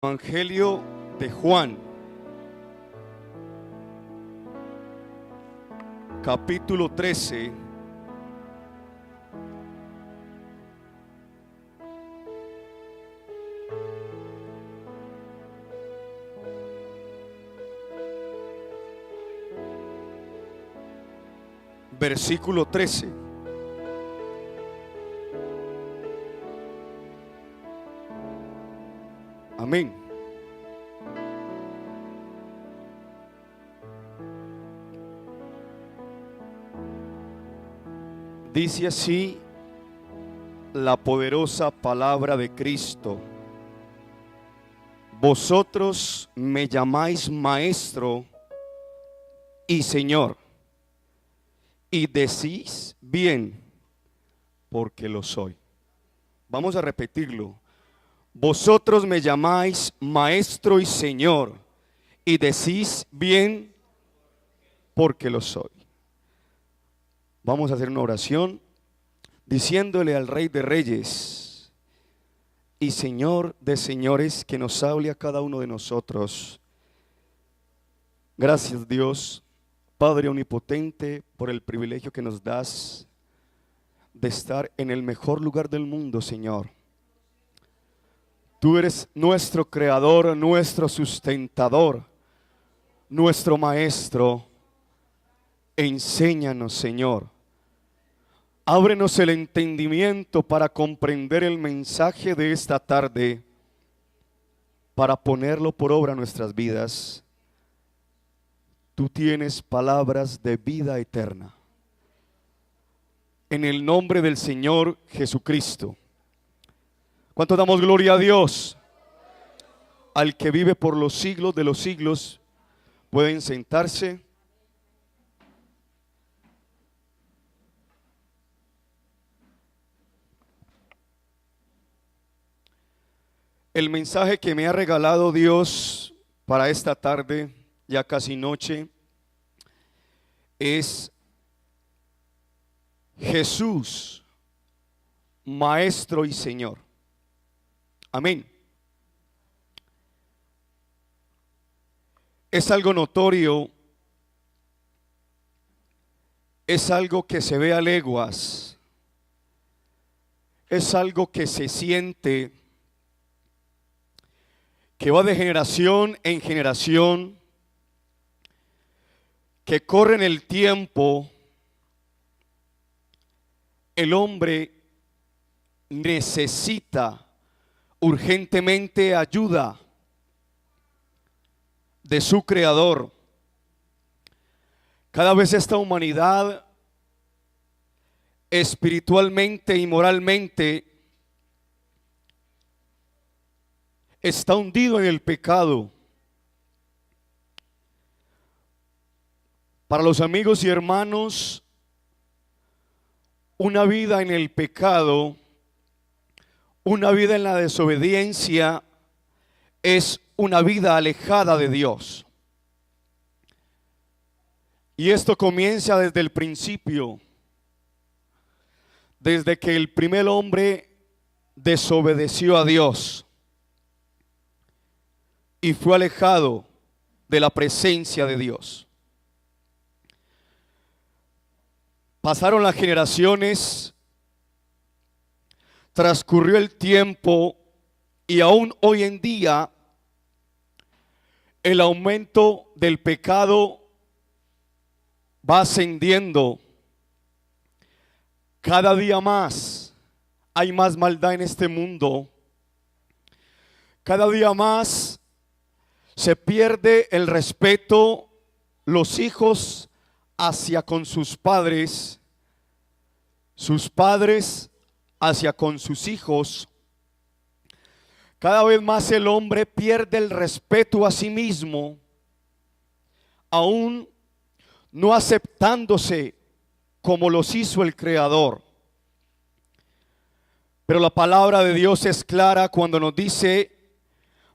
Evangelio de Juan, capítulo 13, versículo 13. Amén. Dice así la poderosa palabra de Cristo: vosotros me llamáis maestro y Señor, y decís bien, porque lo soy. Vamos a repetirlo. Vosotros me llamáis maestro y Señor, y decís bien, porque lo soy. Vamos a hacer una oración diciéndole al Rey de Reyes y Señor de Señores que nos hable a cada uno de nosotros. Gracias, Dios, Padre omnipotente, por el privilegio que nos das de estar en el mejor lugar del mundo, Señor. Tú eres nuestro creador, nuestro sustentador, nuestro maestro. Enséñanos, Señor. Ábrenos el entendimiento para comprender el mensaje de esta tarde, para ponerlo por obra en nuestras vidas. Tú tienes palabras de vida eterna. En el nombre del Señor Jesucristo. ¿Cuánto damos gloria a Dios? Al que vive por los siglos de los siglos. Pueden sentarse. El mensaje que me ha regalado Dios para esta tarde, ya casi noche, es Jesús, Maestro y Señor. Amén. Es algo notorio, es algo que se ve a leguas, es algo que se siente, que va de generación en generación, que corre en el tiempo. El hombre necesita urgentemente ayuda de su Creador. Cada vez esta humanidad, espiritualmente y moralmente, está hundido en el pecado. Para los amigos y hermanos, una vida en el pecado, una vida en la desobediencia, es una vida alejada de Dios. Y esto comienza desde el principio, desde que el primer hombre desobedeció a Dios y fue alejado de la presencia de Dios. Pasaron las generaciones, transcurrió el tiempo y aún hoy en día el aumento del pecado va ascendiendo. Cada día más hay más maldad en este mundo. Cada día más se pierde el respeto los hijos hacia con sus padres hacia con sus hijos. Cada vez más el hombre pierde el respeto a sí mismo, aún no aceptándose como los hizo el Creador. Pero la palabra de Dios es clara cuando nos dice: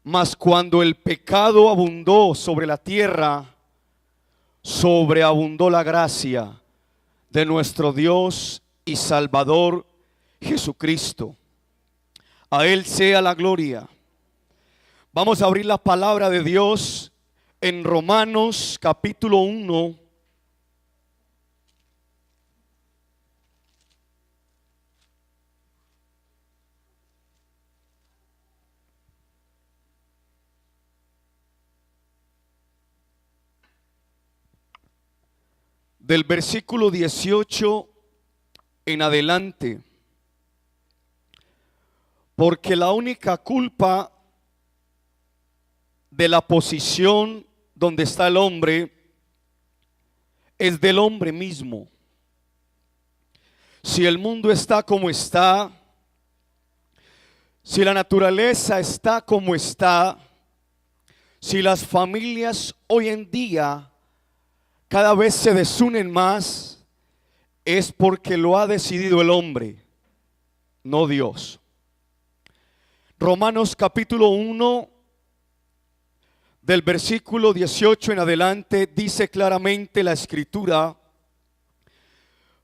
mas cuando el pecado abundó sobre la tierra, sobreabundó la gracia de nuestro Dios y Salvador Jesucristo. A Él sea la gloria. Vamos a abrir la palabra de Dios en Romanos capítulo 1. Del versículo 18 en adelante. Porque la única culpa de la posición donde está el hombre es del hombre mismo. Si el mundo está como está, si la naturaleza está como está, si las familias hoy en día cada vez se desunen más, es porque lo ha decidido el hombre, no Dios. Romanos capítulo 1, del versículo 18 en adelante, dice claramente la escritura: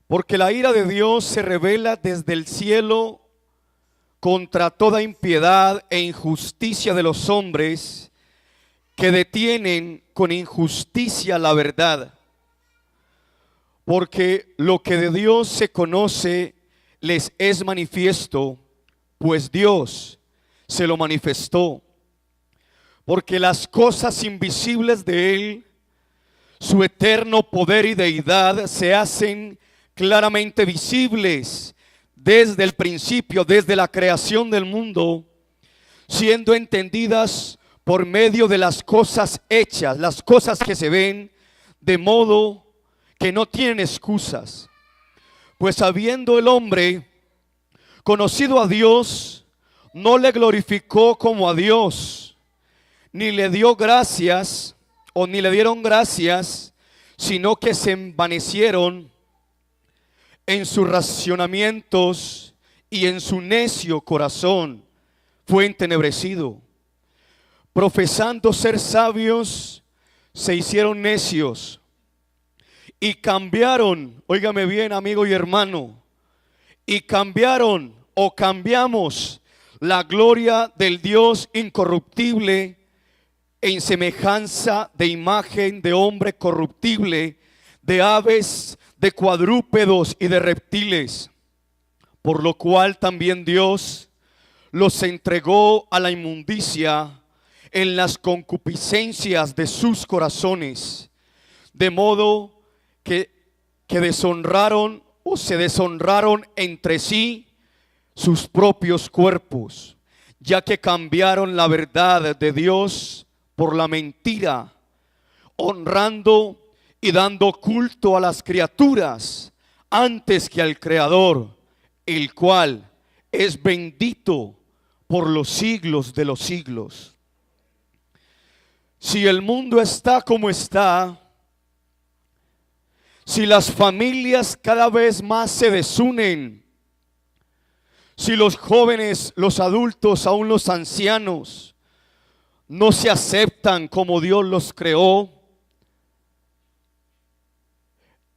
porque la ira de Dios se revela desde el cielo contra toda impiedad e injusticia de los hombres que detienen con injusticia la verdad. Porque lo que de Dios se conoce les es manifiesto, pues Dios se lo manifestó. Porque las cosas invisibles de Él, su eterno poder y deidad, se hacen claramente visibles desde el principio, desde la creación del mundo, siendo entendidas por medio de las cosas hechas, las cosas que se ven, de modo que no tienen excusas. Pues habiendo el hombre conocido a Dios, no le glorificó como a Dios, ni le dio gracias, o ni le dieron gracias, sino que se envanecieron en sus razonamientos, y en su necio corazón fue entenebrecido. Profesando ser sabios, se hicieron necios, y cambiaron, óigame bien, amigo y hermano, y cambiaron o cambiamos la gloria del Dios incorruptible en semejanza de imagen de hombre corruptible, de aves, de cuadrúpedos y de reptiles, por lo cual también Dios los entregó a la inmundicia en las concupiscencias de sus corazones, de modo que deshonraron o se deshonraron entre sí sus propios cuerpos, ya que cambiaron la verdad de Dios por la mentira, honrando y dando culto a las criaturas antes que al Creador, el cual es bendito por los siglos de los siglos. Si el mundo está como está, si las familias cada vez más se desunen, si los jóvenes, los adultos, aún los ancianos, no se aceptan como Dios los creó,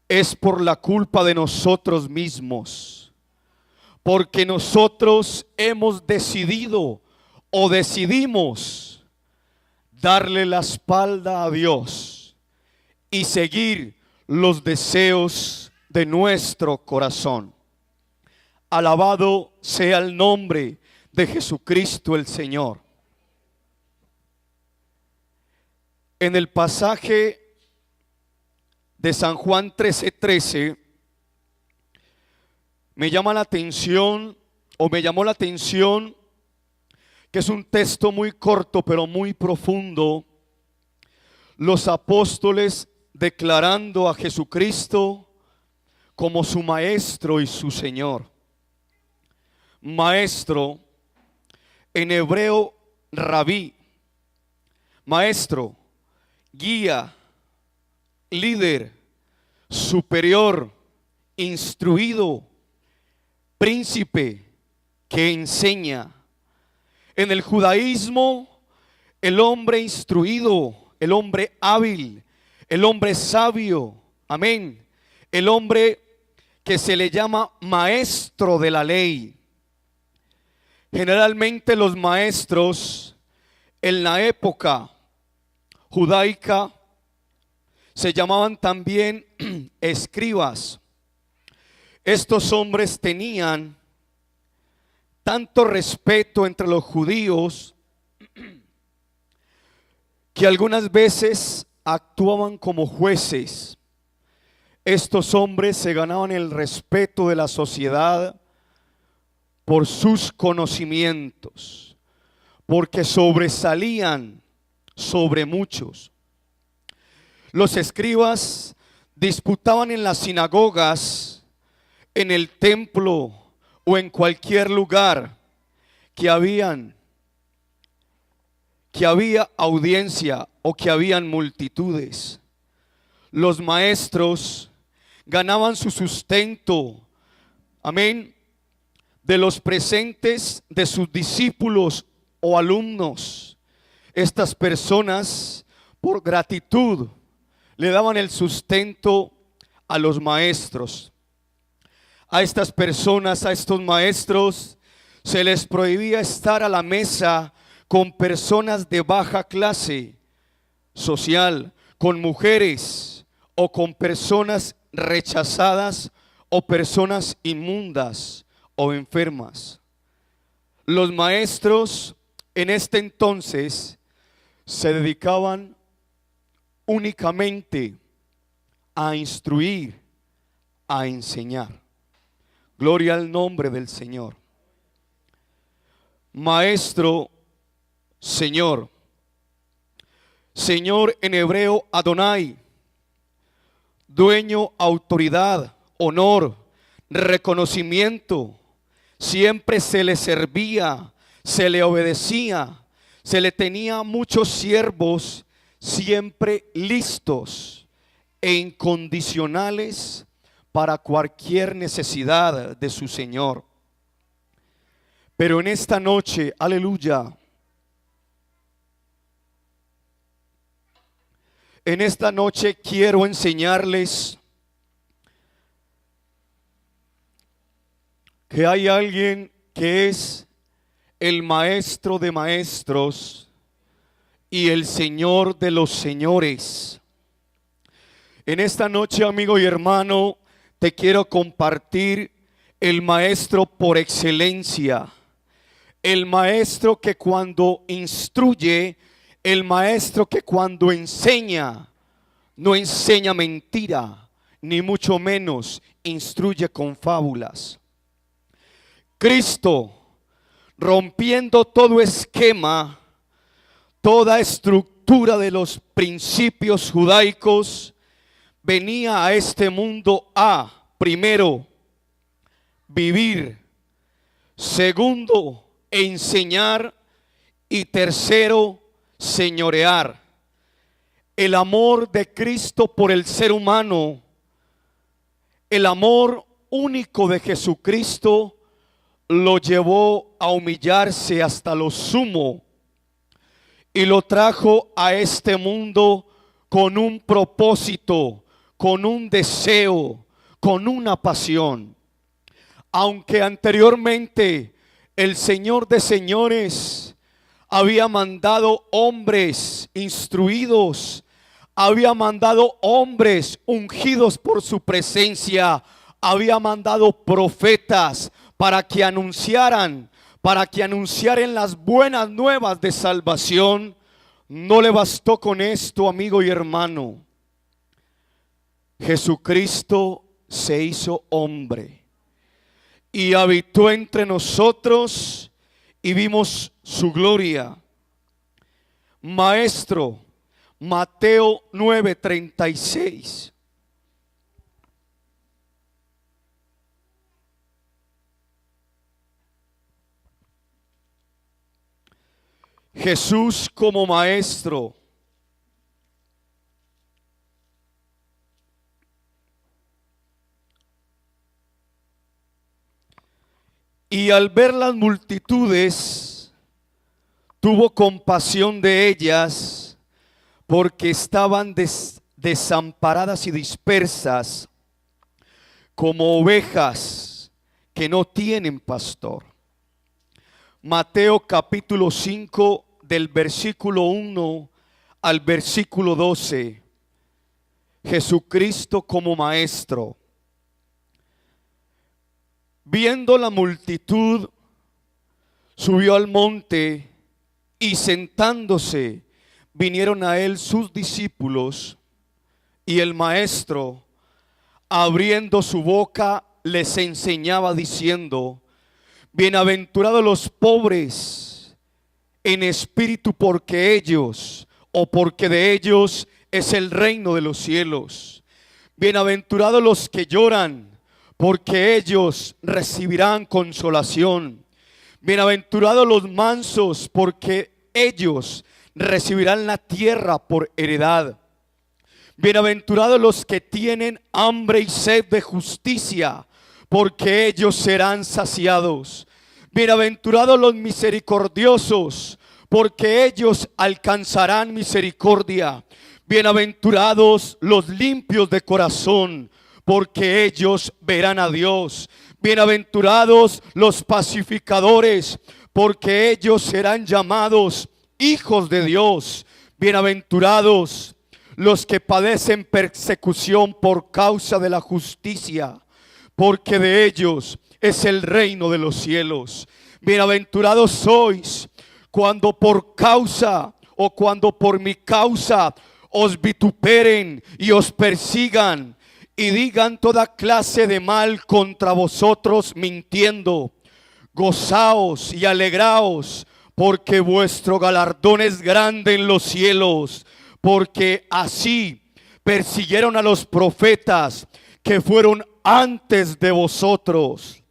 es por la culpa de nosotros mismos, porque nosotros hemos decidido o decidimos darle la espalda a Dios y seguir los deseos de nuestro corazón. Alabado sea el nombre de Jesucristo el Señor. En el pasaje de San Juan 13:13 me llamó la atención que es un texto muy corto pero muy profundo. Los apóstoles declarando a Jesucristo como su maestro y su Señor. Maestro, en hebreo rabí, maestro, guía, líder, superior, instruido, príncipe que enseña. En el judaísmo, el hombre instruido, el hombre hábil, el hombre sabio, amén, el hombre que se le llama maestro de la ley. Generalmente los maestros En la época judaica se llamaban también escribas. Estos hombres tenían tanto respeto entre los judíos que algunas veces actuaban como jueces. Estos hombres se ganaban el respeto de la sociedad por sus conocimientos, porque sobresalían sobre muchos. Los escribas disputaban en las sinagogas, en el templo o en cualquier lugar que había audiencia o que habían multitudes. Los maestros ganaban su sustento, amén, de los presentes de sus discípulos o alumnos. Estas personas, por gratitud, le daban el sustento a los maestros. A estas personas, a estos maestros, se les prohibía estar a la mesa con personas de baja clase social, con mujeres o con personas rechazadas o personas inmundas o enfermas. Los maestros en este entonces se dedicaban únicamente a instruir, a enseñar. Gloria al nombre del Señor. Maestro, Señor. Señor en hebreo Adonai. Dueño, autoridad, honor, reconocimiento. Siempre se le servía, se le obedecía, se le tenía muchos siervos siempre listos e incondicionales para cualquier necesidad de su Señor. Pero en esta noche, aleluya, en esta noche quiero enseñarles que hay alguien que es el maestro de maestros y el Señor de los señores. En esta noche, amigo y hermano, te quiero compartir el maestro por excelencia, el maestro que cuando instruye, el maestro que cuando enseña, no enseña mentira, ni mucho menos instruye con fábulas. Cristo, rompiendo todo esquema, toda estructura de los principios judaicos, venía a este mundo a, primero, vivir, segundo, enseñar y tercero, señorear. El amor de Cristo por el ser humano, el amor único de Jesucristo, lo llevó a humillarse hasta lo sumo y lo trajo a este mundo con un propósito, con un deseo, con una pasión. Aunque anteriormente el Señor de señores había mandado hombres instruidos, había mandado hombres ungidos por su presencia, había mandado profetas para que anunciaran las buenas nuevas de salvación. No le bastó con esto, amigo y hermano. Jesucristo se hizo hombre y habitó entre nosotros y vimos su gloria. Maestro, Mateo 9:36. Jesús como maestro. Y al ver las multitudes, tuvo compasión de ellas, porque estaban desamparadas y dispersas, como ovejas que no tienen pastor. Mateo capítulo 5, del versículo 1 al versículo 12. Jesucristo como maestro. Viendo la multitud, subió al monte y sentándose, vinieron a él sus discípulos, y el maestro, abriendo su boca, les enseñaba diciendo: bienaventurados los pobres en espíritu, porque ellos, o porque de ellos es el reino de los cielos. Bienaventurados los que lloran, porque ellos recibirán consolación. Bienaventurados los mansos, porque ellos recibirán la tierra por heredad. Bienaventurados los que tienen hambre y sed de justicia, porque ellos serán saciados. Bienaventurados los misericordiosos, porque ellos alcanzarán misericordia. Bienaventurados los limpios de corazón, porque ellos verán a Dios. Bienaventurados los pacificadores, porque ellos serán llamados hijos de Dios. Bienaventurados los que padecen persecución por causa de la justicia, porque de ellos es el reino de los cielos. Bienaventurados sois cuando por causa o cuando por mi causa os vituperen y os persigan y digan toda clase de mal contra vosotros mintiendo. Gozaos y alegraos, porque vuestro galardón es grande en los cielos, porque así persiguieron a los profetas que fueron antes de vosotros.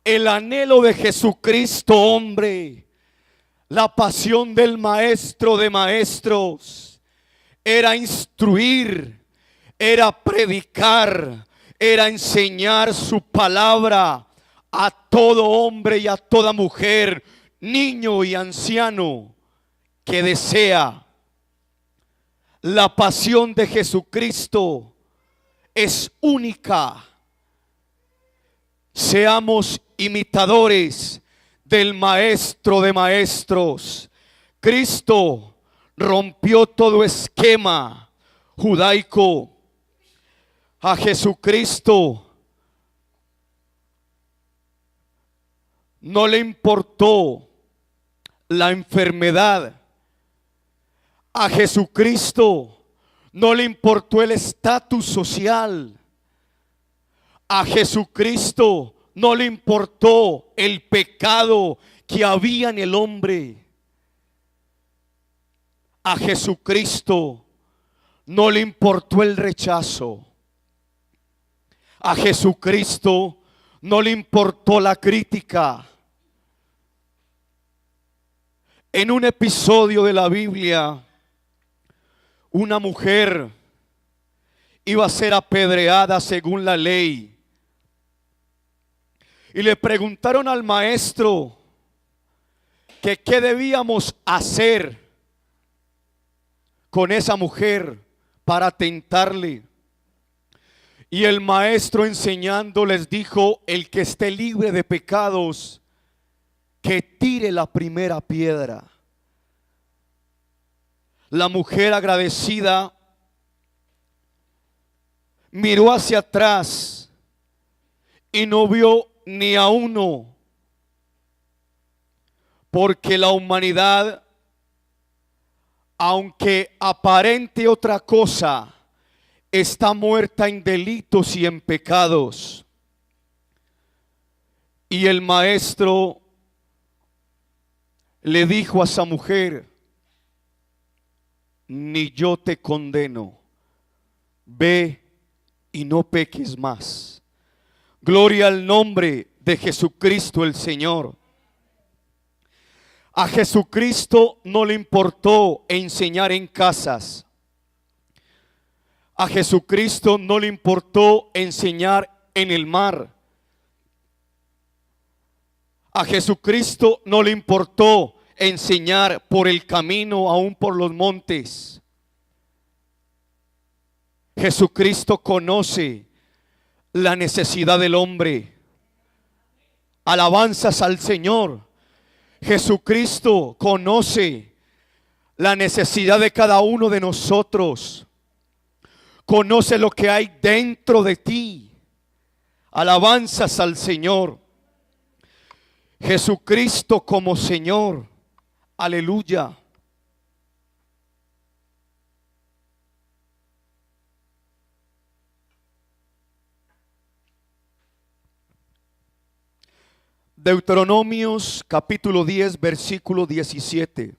El anhelo de Jesucristo, hombre, la pasión del maestro de maestros, era instruir, era predicar, era enseñar su palabra a todo hombre y a toda mujer, niño y anciano que desea. La pasión de Jesucristo es única. Seamos imitadores del maestro de maestros. Cristo rompió todo esquema judaico. A Jesucristo no le importó la enfermedad. A Jesucristo no le importó el estatus social. A Jesucristo no le importó el pecado que había en el hombre. A Jesucristo no le importó el rechazo. A Jesucristo no le importó la crítica. En un episodio de la Biblia, una mujer iba a ser apedreada según la ley. Y le preguntaron al maestro que qué debíamos hacer con esa mujer para tentarle. Y el maestro, enseñando, les dijo: el que esté libre de pecados, que tire la primera piedra. La mujer, agradecida, miró hacia atrás y no vio ni a uno, porque la humanidad, aunque aparente otra cosa, está muerta en delitos y en pecados. Y el maestro le dijo a esa mujer: ni yo te condeno, ve y no peques más. Gloria al nombre de Jesucristo el Señor. A Jesucristo no le importó enseñar en casas. A Jesucristo no le importó enseñar en el mar. A Jesucristo no le importó enseñar por el camino, aún por los montes. Jesucristo conoce la necesidad del hombre. Alabanzas al Señor. Jesucristo conoce la necesidad de cada uno de nosotros. Conoce lo que hay dentro de ti. Alabanzas al Señor. Jesucristo como Señor. Aleluya. Deuteronomios capítulo 10, versículo 17.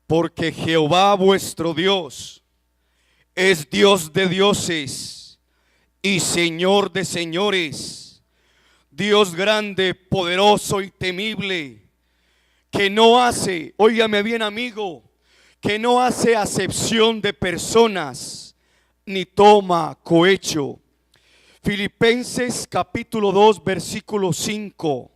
Porque Jehová vuestro Dios es Dios de dioses y Señor de señores, Dios grande, poderoso y temible, que no hace, óigame bien amigo, que no hace acepción de personas, ni toma cohecho. Filipenses capítulo 2, versículo 5.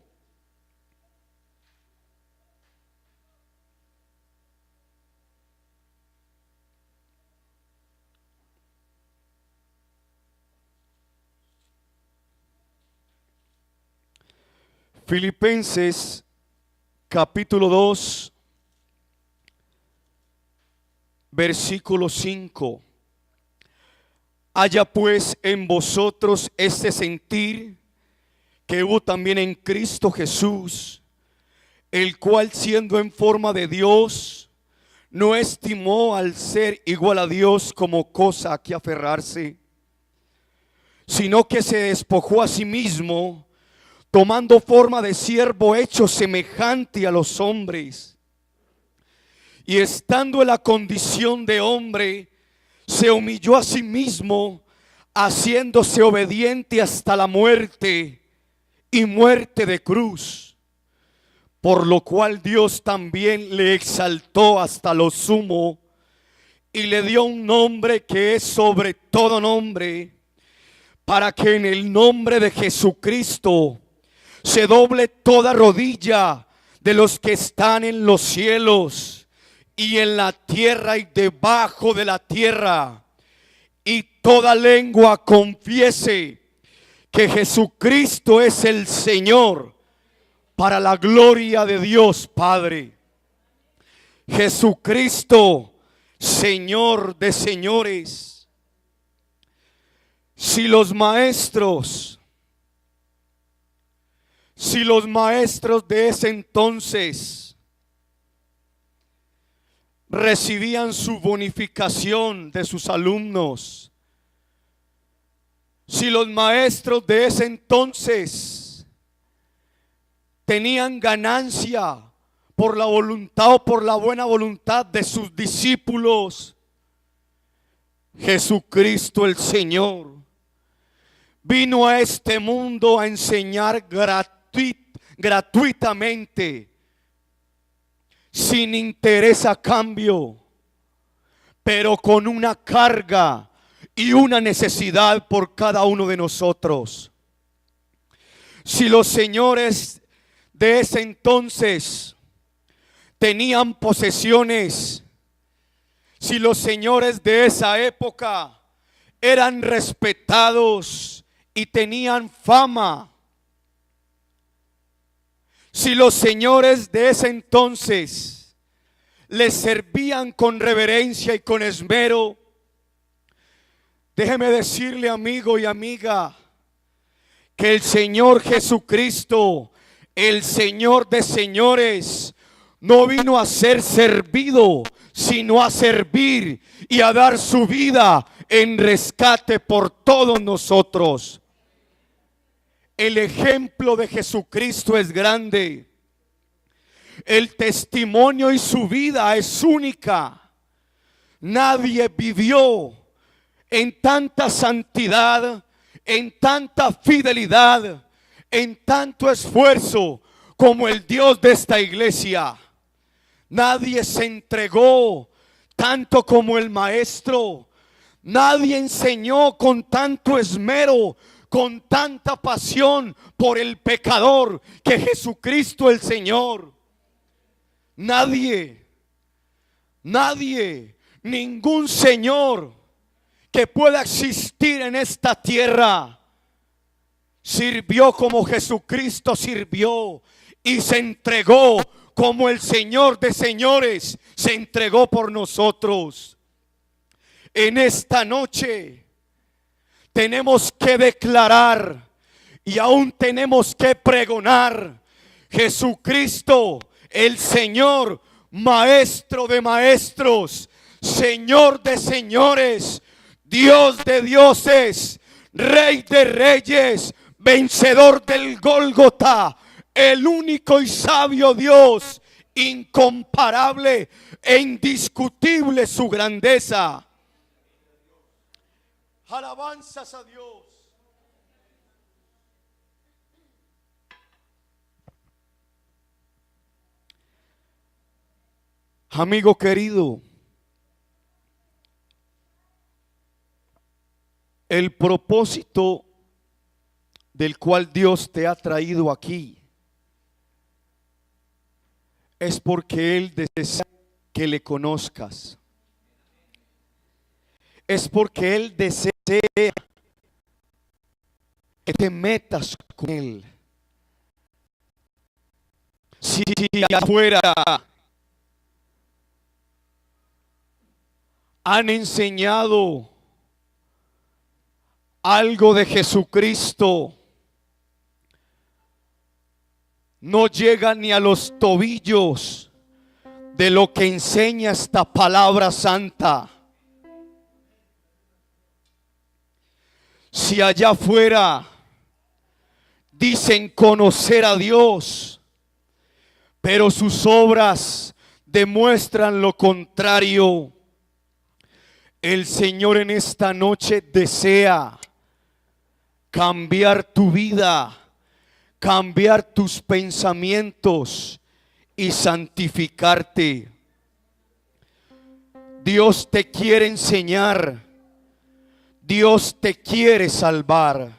Filipenses capítulo 2, versículo 5. Haya pues en vosotros este sentir que hubo también en Cristo Jesús, el cual siendo en forma de Dios, no estimó al ser igual a Dios como cosa a que aferrarse, sino que se despojó a sí mismo, tomando forma de siervo hecho semejante a los hombres, y estando en la condición de hombre, se humilló a sí mismo, haciéndose obediente hasta la muerte y muerte de cruz, por lo cual Dios también le exaltó hasta lo sumo y le dio un nombre que es sobre todo nombre, para que en el nombre de Jesucristo se doble toda rodilla de los que están en los cielos y en la tierra y debajo de la tierra, y toda lengua confiese que Jesucristo es el Señor, para la gloria de Dios Padre. Jesucristo, Señor de señores. Si los maestros de ese entonces recibían su bonificación de sus alumnos, si los maestros de ese entonces tenían ganancia por la voluntad o por la buena voluntad de sus discípulos, Jesucristo el Señor vino a este mundo a enseñar gratuitamente, sin interés a cambio, pero con una carga y una necesidad por cada uno de nosotros. Si los señores de ese entonces tenían posesiones, si los señores de esa época eran respetados y tenían fama, si los señores de ese entonces les servían con reverencia y con esmero, déjeme decirle, amigo y amiga, que el Señor Jesucristo, el Señor de señores, no vino a ser servido, sino a servir y a dar su vida en rescate por todos nosotros. El ejemplo de Jesucristo es grande. El testimonio y su vida es única. Nadie vivió en tanta santidad, en tanta fidelidad, en tanto esfuerzo como el Dios de esta iglesia. Nadie se entregó tanto como el maestro. Nadie enseñó con tanto esmero con tanta pasión por el pecador que Jesucristo el Señor. Nadie, ningún Señor que pueda existir en esta tierra sirvió como Jesucristo sirvió y se entregó como el Señor de señores se entregó por nosotros. En esta noche tenemos que declarar y aún tenemos que pregonar: Jesucristo, el Señor, Maestro de maestros, Señor de señores, Dios de dioses, Rey de reyes, vencedor del Gólgota, el único y sabio Dios, incomparable e indiscutible su grandeza. Alabanzas a Dios. Amigo querido, el propósito del cual Dios te ha traído aquí es porque Él desea que le conozcas. Es porque Él desea que te metas con Él. Si afuera han enseñado algo de Jesucristo, no llega ni a los tobillos de lo que enseña esta palabra santa. Si allá afuera dicen conocer a Dios, pero sus obras demuestran lo contrario, el Señor en esta noche desea cambiar tu vida, cambiar tus pensamientos y santificarte. Dios te quiere enseñar, Dios te quiere salvar.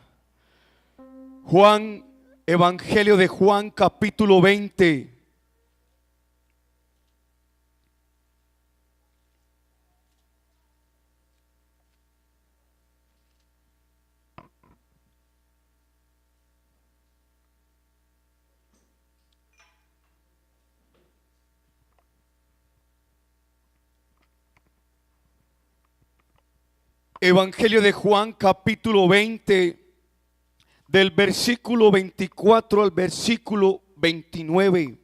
Evangelio de Juan, capítulo 20. Evangelio de Juan, capítulo 20, del versículo 24 al versículo 29,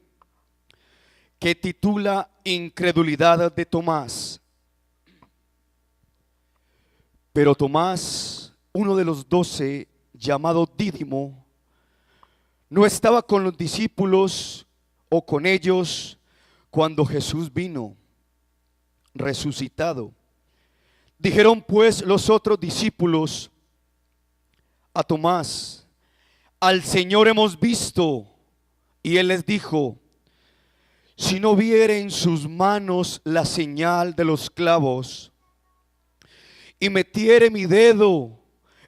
que titula Incredulidad de Tomás. Pero Tomás, uno de los 12, llamado Dídimo, no estaba con los discípulos o con ellos cuando Jesús vino resucitado. Dijeron pues los otros discípulos a Tomás: al Señor hemos visto. Y él les dijo: si no viere en sus manos la señal de los clavos, y metiere mi dedo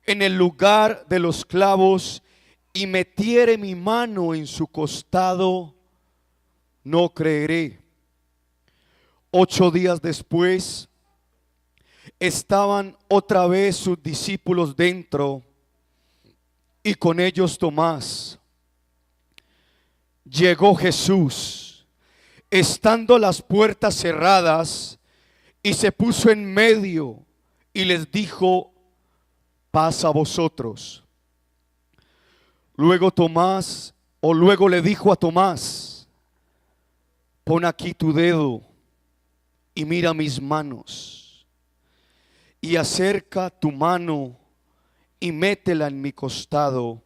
en el lugar de los clavos, y metiere mi mano en su costado, no creeré. 8 días después estaban otra vez sus discípulos dentro, y con ellos Tomás. Llegó Jesús, estando las puertas cerradas, y se puso en medio y les dijo: paz a vosotros. Luego le dijo a Tomás: pon aquí tu dedo y mira mis manos, y acerca tu mano y métela en mi costado,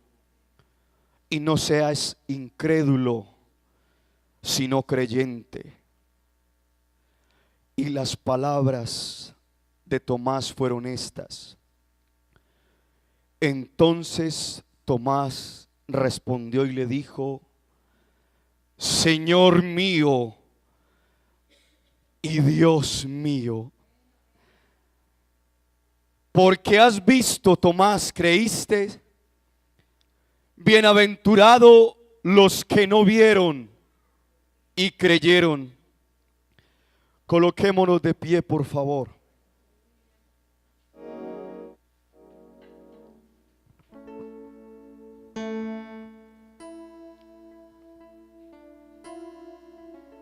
y no seas incrédulo, sino creyente. Y las palabras de Tomás fueron estas. Entonces Tomás respondió y le dijo: Señor mío y Dios mío. Porque has visto, Tomás, creíste. Bienaventurados los que no vieron y creyeron. Coloquémonos de pie, por favor.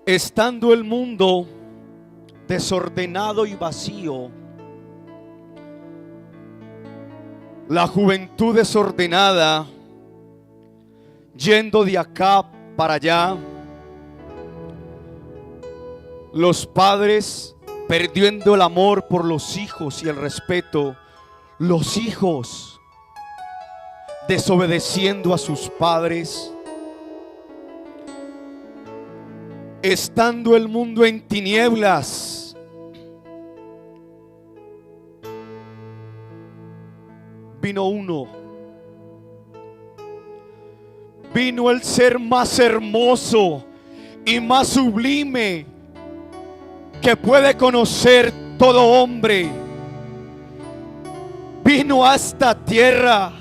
Estando el mundo desordenado y vacío, la juventud desordenada, yendo de acá para allá, los padres perdiendo el amor por los hijos y el respeto, los hijos desobedeciendo a sus padres, estando el mundo en tinieblas, vino uno, vino el ser más hermoso y más sublime que puede conocer todo hombre. Vino a esta tierra,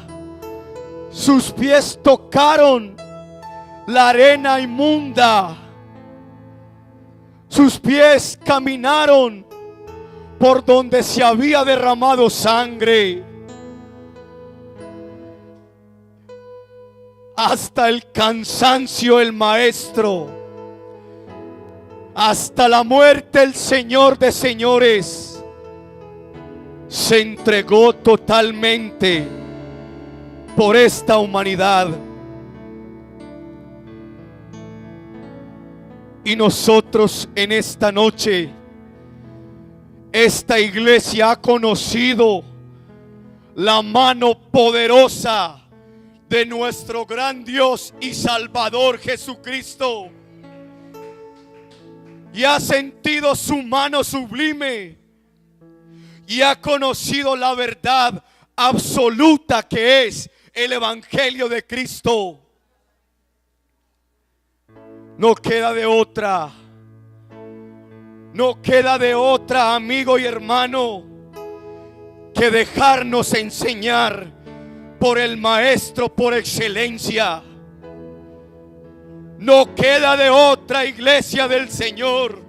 sus pies tocaron la arena inmunda, sus pies caminaron por donde se había derramado sangre, hasta el cansancio el Maestro, hasta la muerte el Señor de señores se entregó totalmente por esta humanidad. Y nosotros en esta noche, esta iglesia ha conocido la mano poderosa de nuestro gran Dios y Salvador Jesucristo, y ha sentido su mano sublime y ha conocido la verdad absoluta que es el Evangelio de Cristo. No queda de otra, no queda de otra, amigo y hermano, que dejarnos enseñar por el Maestro por excelencia. No queda de otra, iglesia del Señor,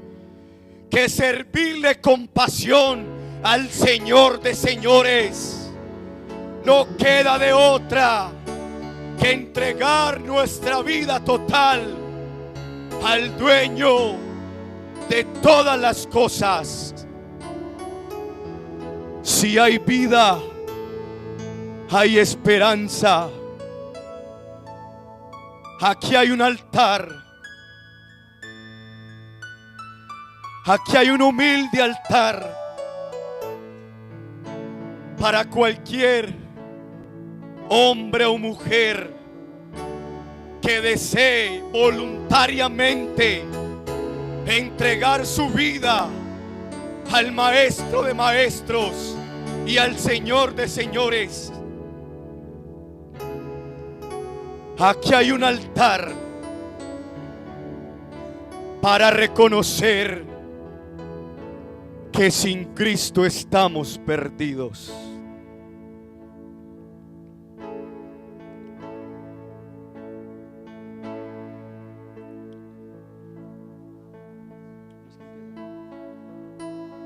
que servirle con pasión al Señor de señores. No queda de otra que entregar nuestra vida total al dueño de todas las cosas. Si hay vida, hay esperanza. Aquí hay un altar. Aquí hay un humilde altar para cualquier hombre o mujer que desee voluntariamente entregar su vida al Maestro de maestros y al Señor de señores. Aquí hay un altar para reconocer que sin Cristo estamos perdidos.